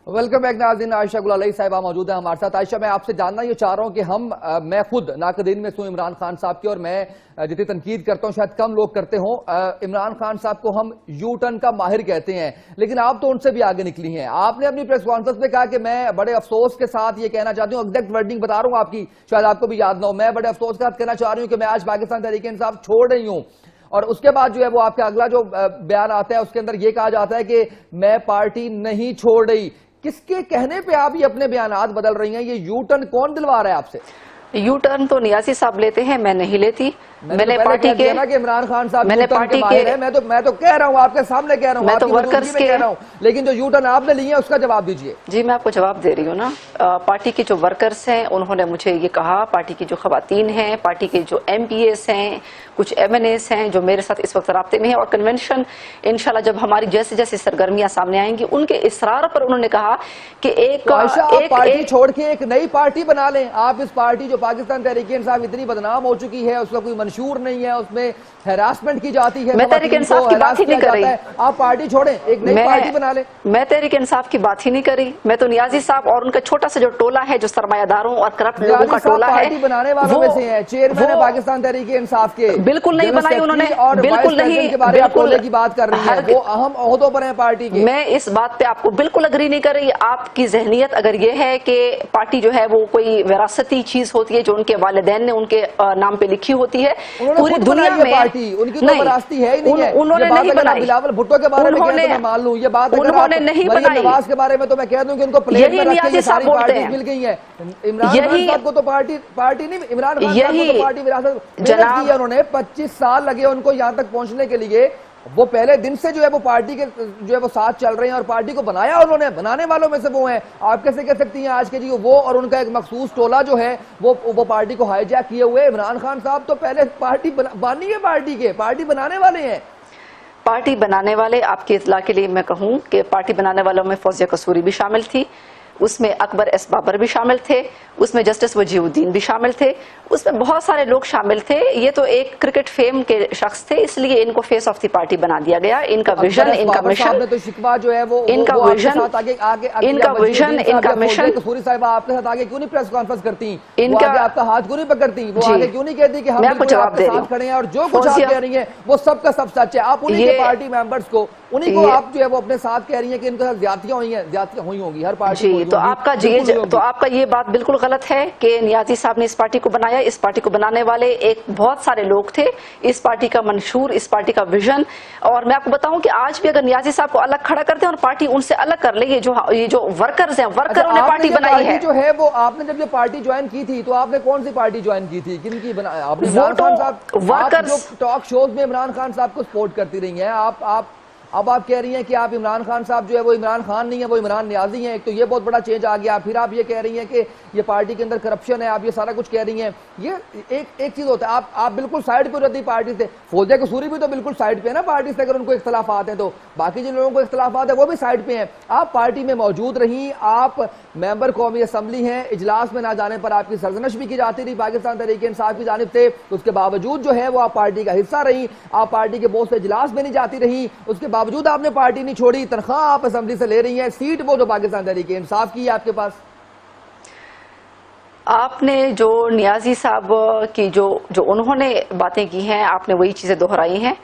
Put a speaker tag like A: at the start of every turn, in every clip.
A: Welcome back नाज़रीन। आयशा गुलाली साहिबा मौजूद है हमारे साथ। आयशा, मैं आपसे जानना ये चाह रहा हूं कि मैं खुद नाकदीन में हूं इमरान खान साहब की, और मैं जितनी तनकीद करता हूं शायद कम लोग करते हों। इमरान खान साहब को हम यू टर्न का माहिर कहते हैं, लेकिन आप तो उनसे भी आगे निकली हैं। आपने अपनी प्रेस कॉन्फ्रेंस में कहा कि मैं बड़े अफसोस के साथ ये कहना चाहती हूँ, एग्जैक्ट वर्डिंग बता रहा हूँ आपकी, शायद आपको भी याद ना हो, मैं बड़े अफसोस के साथ कहना चाह रही हूँ कि मैं आज पाकिस्तान तहरीक-ए-इंसाफ छोड़ रही हूँ। और उसके बाद जो है वो आपका अगला जो बयान आता है उसके अंदर ये कहा जाता है कि मैं पार्टी नहीं छोड़ रही। किसके कहने पे आप ये अपने बयानात बदल रही हैं? ये यू टर्न कौन दिलवा रहा है आपसे?
B: यू टर्न तो नियाजी साहब लेते हैं, मैं नहीं लेती। मैंने
A: तो
B: पार्टी के
A: ना कि इमरान खान साहब
B: मैंने पार्टी के
A: मैं तो कह रहा हूं, आपके सामने कह रहा हूं,
B: मैं तो वर्कर्स के
A: कह रहा हूं, लेकिन जो यू टर्न आपने ली है उसका जवाब दीजिए।
B: जी मैं आपको जवाब दे रही हूँ ना। पार्टी के जो वर्कर्स हैं उन्होंने मुझे ये कहा, पार्टी की जो खवातीन हैं, पार्टी के जो MPAs हैं, कुछ MNAs हैं जो मेरे साथ इस वक्त राब्ते में है, और कन्वेंशन इंशाल्लाह जब हमारी जैसे जैसे सरगर्मियां सामने आएंगी उनके इसरार पर उन्होंने कहा कि एक
A: पार्टी छोड़ के एक नई पार्टी बना लें। आप इस पार्टी जो पाकिस्तान तहरीक-ए-इंसाफ इतनी बदनाम हो चुकी है, उसका कोई मंशूर नहीं है, उसमें हैरासमेंट की जाती है,
B: मैं तहरीक इंसाफ की बात ही नहीं कर रही।
A: आप पार्टी छोड़ें, एक नई पार्टी बना लें।
B: मैं तहरीक इंसाफ की बात ही नहीं करी। मैं तो नियाजी साहब और उनका छोटा सा जो टोला है, जो सरमायादारों और करप्ट लोगों का टोला है,
A: पार्टी बनाने वालों में से हैं, चेयरमैन है पाकिस्तान तहरीक-ए-इंसाफ के।
B: बिल्कुल नहीं बनाई उन्होंने,
A: और
B: बिल्कुल नहीं,
A: के बारे में टोले की बात कर रही है, वो अहम ओहदों पर है पार्टी के।
B: मैं इस बात पे आपको बिल्कुल अग्री नहीं कर रही। आपकी जहनियत अगर ये है कि पार्टी जो है वो कोई विरासती चीज होती है जो उनके वालिदैन ने उनके नाम पे लिखी होती है, पूरी दुनिया में
A: पार्टी उनकी तो विरासती है ही नहीं है।
B: उन्होंने नहीं बनाई।
A: बिलावल भुट्टो के बारे में मैं मान लूं, ये बात
B: उन्होंने नहीं बनाई।
A: नवाज के बारे में तो मैं कह दूं कि उनको प्लेट में रख के ये सारी पार्टी मिल गई है। इमरान खान साहब को तो पार्टी नहीं, इमरान खान साहब को तो पार्टी विरासत की है उन्होंने। 25 साल लगे उनको यहां तक पहुंचने के लिए। वो पहले दिन से जो है वो पार्टी के जो है वो साथ चल रहे हैं, और पार्टी को बनाया उन्होंने, बनाने वालों में से वो हैं। आप कैसे कह सकती हैं आज के जी वो और उनका एक मखसूस टोला जो है वो पार्टी को हाईजैक किए हुए। इमरान खान साहब तो पहले पार्टी बानी है, पार्टी के पार्टी बनाने वाले हैं।
B: पार्टी बनाने वाले, आपकी इत्तला के लिए मैं कहूं कि पार्टी बनाने वालों में फौजिया कसूरी भी शामिल थी, उसमें अकबर एस बाबर भी शामिल थे, उसमें जस्टिस वजीउद्दीन भी शामिल थे, उसमें बहुत सारे लोग शामिल थे। ये तो एक क्रिकेट फेम के शख्स थे, इसलिए इनको फेस ऑफ द पार्टी बना दिया गया। इनका विजन, इनका मिशन,
A: तो शिकवा जो है वो
B: इनका विजन, इनका विजन, इनका मिशन।
A: कसूरी साहिबा आपके साथ आगे क्यों नहीं प्रेस कॉन्फ्रेंस करती? इनका आपका हाथ क्यों नहीं पकड़ती? वो आगे क्यों नहीं कहती कि हम आपके साथ खड़े हैं और जो कुछ आप कह रही हैं वो सबका सब सच है? आप उन्हीं के पार्टी मेंबर्स को, उन्हीं को आप जो है वो अपने साथ कह रही हैं कि इनके साथ ज्यादतियां हुई हैं, ज्यादतियां हुई होंगी हर पार्टी।
B: तो आपका ये बात बिल्कुल गलत है कि नियाजी साहब ने इस पार्टी को बनाया। इस पार्टी को बनाने वाले एक बहुत सारे लोग थे, इस पार्टी का मंशूर, इस पार्टी का विजन। और मैं आपको बताऊं कि आज भी अगर नियाजी साहब को अलग खड़ा करते हैं और पार्टी उनसे अलग कर ले, ये जो वर्कर्स हैं, वर्करों ने पार्टी बनाई है।
A: जो है वो आपने जब ये पार्टी ज्वाइन की थी तो आपने कौन सी पार्टी ज्वाइन की थी? किनकी बनाया आपने? वर्कर्स टॉक शोज में इमरान खान साहब को सपोर्ट करती रही हैं आप। अब आप कह रही हैं कि आप इमरान खान साहब जो है वो इमरान खान नहीं है, वो इमरान नियाजी हैं। एक तो ये बहुत बड़ा चेंज आ गया। फिर आप ये कह रही हैं कि ये पार्टी के अंदर करप्शन है, आप ये सारा कुछ कह रही हैं। ये एक चीज होता है, आप बिल्कुल साइड पे रहती पार्टी से। फौजिया कसूरी भी तो बिल्कुल साइड पे है ना पार्टी से, अगर उनको इख्तलाफात है तो। बाकी जिन लोगों को इख्तलाफात है वो भी साइड पे हैं। आप पार्टी में मौजूद रही, आप मेंबर कौमी असम्बली हैं, इजलास में ना जाने पर आपकी सरजनश भी की जाती रही पाकिस्तान तहरीक-ए-इंसाफ की जानिब से। उसके बावजूद जो है वो आप पार्टी का हिस्सा रही, आप पार्टी के बोझ से इजलास में नहीं जाती रही। उसके बावजूद आपने पार्टी नहीं छोड़ी, तनख्वाह आप असेंबली से ले रही हैं, सीट वो जो पाकिस्तान तहरीक-ए-इंसाफ की है आपके पास।
B: आपने जो नियाजी साहब की जो उन्होंने बातें की हैं, आपने वही चीजें दोहराई हैं।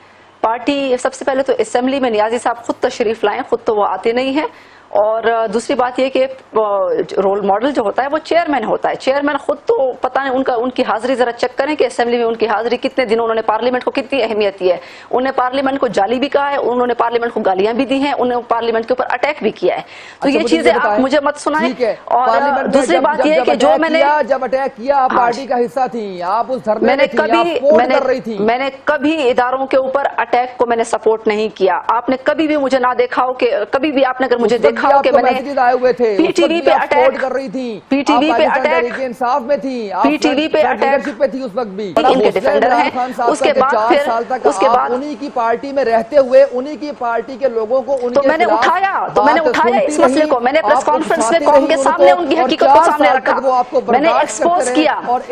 B: पार्टी सबसे पहले तो असेंबली में नियाजी साहब खुद तशरीफ लाएं, खुद तो वो आते नहीं हैं। और दूसरी बात यह कि रोल मॉडल जो होता है वो चेयरमैन होता है। चेयरमैन खुद तो पता नहीं, उनकी हाजिरी जरा चेक करें कि असेंबली में उनकी हाजिरी कितने दिन, उन्होंने पार्लियामेंट को कितनी अहमियत दी है। उन्हें पार्लियामेंट को जाली भी कहा है, उन्होंने पार्लियामेंट को गालियां भी दी हैं, उन्होंने पार्लियामेंट के ऊपर अटैक भी किया है। तो ये चीजें आप मुझे मत सुनाएं। और दूसरी बात यह कि जो मैंने
A: जब अटैक किया आप पार्टी का हिस्सा थी, आप उस धरने
B: मैंने कभी इदारों के ऊपर अटैक को मैंने सपोर्ट नहीं किया। आपने कभी भी मुझे ना देखा हो कि कभी भी आपने अगर मुझे देखा हो कि मैंने
A: आए हुए थे,
B: पीटीवी पे अटैक
A: कर रही थी,
B: पीटीवी पे अटैक
A: इंसाफ में थी,
B: पीटीवी पे अटैक
A: पे थी उस वक्त भी।
B: इनके डिफेंडर हैं। उसके बाद
A: उन्हीं की पार्टी में रहते हुए उन्हीं की पार्टी के लोगों को
B: तो मैंने उठाया इस मसले को। मैंने प्रेस कॉन्फ्रेंस में कौम के सामने उनकी हकीकत को सामने रखा, मैंने एक्सपोज किया।
A: और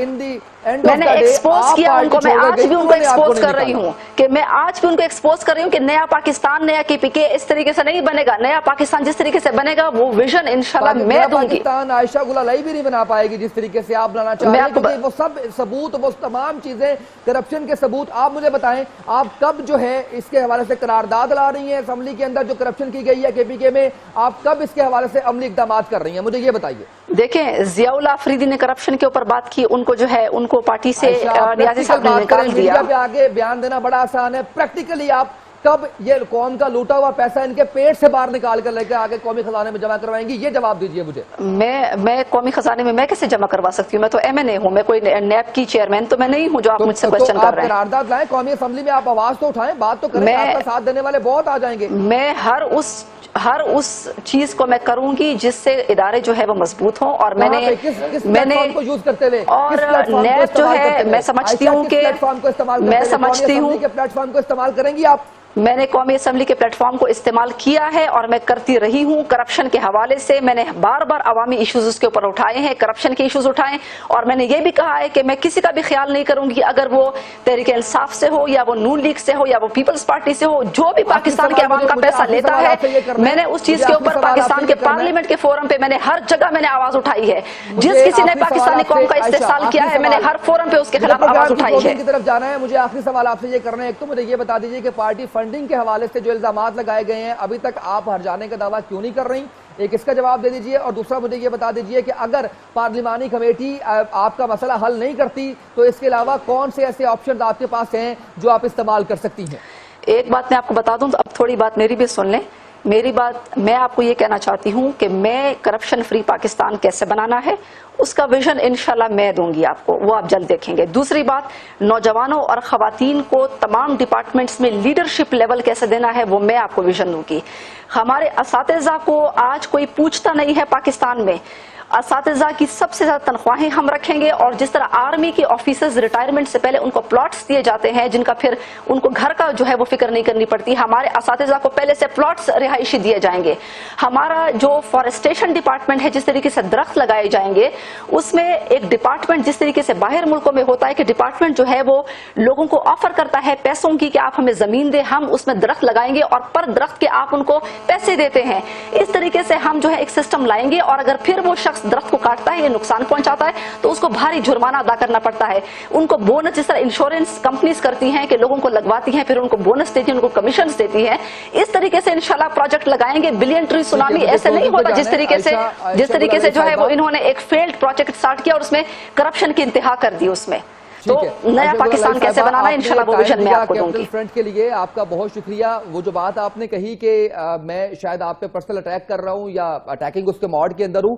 B: मैंने एक्सपोज किया उनको, मैं आज भी उनको एक्सपोज कर रही हूँ कि मैं आज भी उनको एक्सपोज कर रही हूँ कि नया पाकिस्तान, नया केपीके इस तरीके से नहीं बनेगा। नया पाकिस्तान जिस तरीके से बनेगा वो विजन इंशाल्लाह मैं दूंगी।
A: पाकिस्तान आयशा गुलालाई भी नहीं बना पाएगी जिस तरीके से आप बनाना चाह रहे हैं, क्योंकि वो सब सबूत, वो तमाम चीजें करप्शन के सबूत। आप मुझे बताएं, आप कब जो है इसके हवाले से करारदाद ला रही हैं असेंबली के अंदर जो करप्शन की गई है केपीके में, आप कब इसके हवाले से अमली इकदाम कर रही हैं, मुझे ये बताइए।
B: देखें, जियाउल आफरीदी ने करप्शन के ऊपर बात की, उनको जो है उनको पार्टी से नियाज़ी साहब ने निकाल दिया।
A: पे आगे बयान देना बड़ा आसान है, प्रैक्टिकली आप कब ये कौम का लूटा हुआ पैसा इनके पेट से बाहर निकाल कर लेकर आगे कौमी खजाने में जमा करवाएंगी, ये जवाब दीजिए मुझे।
B: मैं कौमी खजाने में मैं कैसे जमा करवा सकती हूँ? मैं तो एमएनए हूँ, मैं कोई नैब की चेयरमैन तो मैं नहीं हूँ जो आप मुझसे क्वेश्चन कर रहे हैं।
A: करारदाद लाएं, कौमी असेंबली में आप आवाज तो उठाएं, बात तो करें, आपका साथ देने वाले बहुत आ जाएंगे।
B: मैं हर उस चीज को मैं करूंगी जिससे इदारे जो है वो मजबूत हों। और मैंने
A: को यूज करते हुए
B: और नैब जो है मैं समझती हूँ कि मैं समझती हूँ
A: के प्लेटफॉर्म को इस्तेमाल करेंगी आप।
B: मैंने कौमी असेंबली के प्लेटफॉर्म को इस्तेमाल किया है और मैं करती रही हूँ। करप्शन के हवाले से मैंने बार बार अवामी इश्यूज उसके ऊपर उठाए हैं, करप्शन के इश्यूज उठाए, और मैंने ये भी कहा है कि मैं किसी का भी ख्याल नहीं करूंगी, अगर वो तहरीक इंसाफ से हो या वो नून लीग से हो या वो पीपल्स पार्टी से हो, जो भी पाकिस्तान के अवाम का पैसा लेता है, मैंने उस चीज के ऊपर पाकिस्तान के पार्लियामेंट के फोरम पे मैंने हर जगह मैंने आवाज उठाई है। जिस किसी ने पाकिस्तानी कौम का इस्तेसाल किया है, मैंने हर फोरम पे उसके खिलाफ आवाज उठाई है।
A: की तरफ जाना है, मुझे आखिरी सवाल आपसे ये करना है। एक तो मुझे ये बता दीजिए कि पार्टी फंडिंग के हवाले से जो इल्जामात लगाए गए हैं, अभी तक आप हट जाने का दावा क्यों नहीं कर रही, एक इसका जवाब दे दीजिए। और दूसरा मुझे ये बता दीजिए कि अगर पार्लिमानी कमेटी आपका मसला हल नहीं करती तो इसके अलावा कौन से ऐसे ऑप्शन आपके पास हैं जो आप इस्तेमाल कर सकती हैं।
B: एक बात मैं आपको बता दूं, तो अब थोड़ी बात मेरी भी सुन लें। मेरी बात, मैं आपको ये कहना चाहती हूँ कि मैं करप्शन फ्री पाकिस्तान कैसे बनाना है उसका विजन इंशाल्लाह मैं दूंगी आपको, वो आप जल्द देखेंगे। दूसरी बात, नौजवानों और खवातीन को तमाम डिपार्टमेंट्स में लीडरशिप लेवल कैसे देना है वो मैं आपको विजन दूंगी। हमारे असातिज़ा को आज कोई पूछता नहीं है पाकिस्तान में। असातिज़ा की सबसे ज्यादा तनख्वाहें हम रखेंगे, और जिस तरह आर्मी के ऑफिसर्स रिटायरमेंट से पहले उनको प्लॉट्स दिए जाते हैं जिनका फिर उनको घर का जो है वो फिक्र नहीं करनी पड़ती, हमारे असातिज़ा को पहले से प्लॉट्स रिहायशी दिए जाएंगे। हमारा जो फॉरेस्टेशन डिपार्टमेंट है, जिस तरीके से दरख्त लगाए जाएंगे, उसमें एक डिपार्टमेंट जिस तरीके से बाहर मुल्कों में होता है कि डिपार्टमेंट जो है वो लोगों को ऑफर करता है पैसों की कि आप हमें जमीन दे, हम उसमें दरख्त लगाएंगे और पर दरख्त के आप उनको पैसे देते हैं। इस तरीके से हम जो है एक सिस्टम लाएंगे, और अगर फिर वो शख्स दरख्त को काटता है या नुकसान पहुंचाता है तो उसको भारी जुर्माना अदा करना पड़ता है। उनको बोनस, जिस तरह इंश्योरेंस कंपनीज करती हैं कि लोगों को लगवाती हैं फिर उनको बोनस देती हैं, उनको कमीशन देती हैं, इस तरीके से इंशाल्लाह प्रोजेक्ट लगाएंगे। बिलियन ट्री सुनामी ऐसे नहीं होता जिस तरीके से जो है वो इन्होंने एक फेल्ड प्रोजेक्ट स्टार्ट किया और उसमें करप्शन की इंतहा कर दी। उसमें तो नया पाकिस्तान कैसे बनाना है इंशाल्लाह वो विजन मैं आपको दूंगी।
A: फ्रंट के लिए आपका बहुत शुक्रिया। वो जो बात आपने कही कि मैं शायद आप पे पर्सनल अटैक कर रहा हूं या अटैकिंग उसके मॉड के अंदर हूं,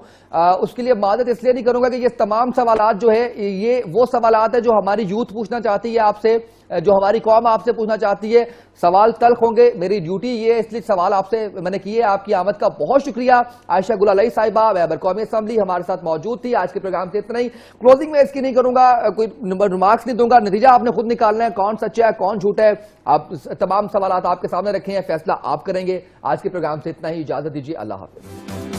A: उसके लिए मादत इसलिए नहीं करूंगा कि ये तमाम सवालात जो है ये वो सवालात है जो हमारी यूथ पूछना चाहती है आपसे, जो हमारी कौम आपसे पूछना चाहती है। सवाल तल्ख होंगे, मेरी ड्यूटी ये है, इसलिए सवाल आपसे मैंने किए। आपकी आमद का बहुत शुक्रिया। आयशा गुलालाई साहिबा मेंबर कौमी असेंबली हमारे साथ मौजूद थी। आज के प्रोग्राम से इतना ही। क्लोजिंग में इसकी नहीं करूंगा, कोई रिमार्क्स नहीं दूंगा, नतीजा आपने खुद निकालना है, कौन सच्चा है कौन झूठा है। आप तमाम सवाल आपके सामने रखे हैं, फैसला आप करेंगे। आज के प्रोग्राम से इतना ही, इजाजत दीजिए, अल्लाह हाफिज।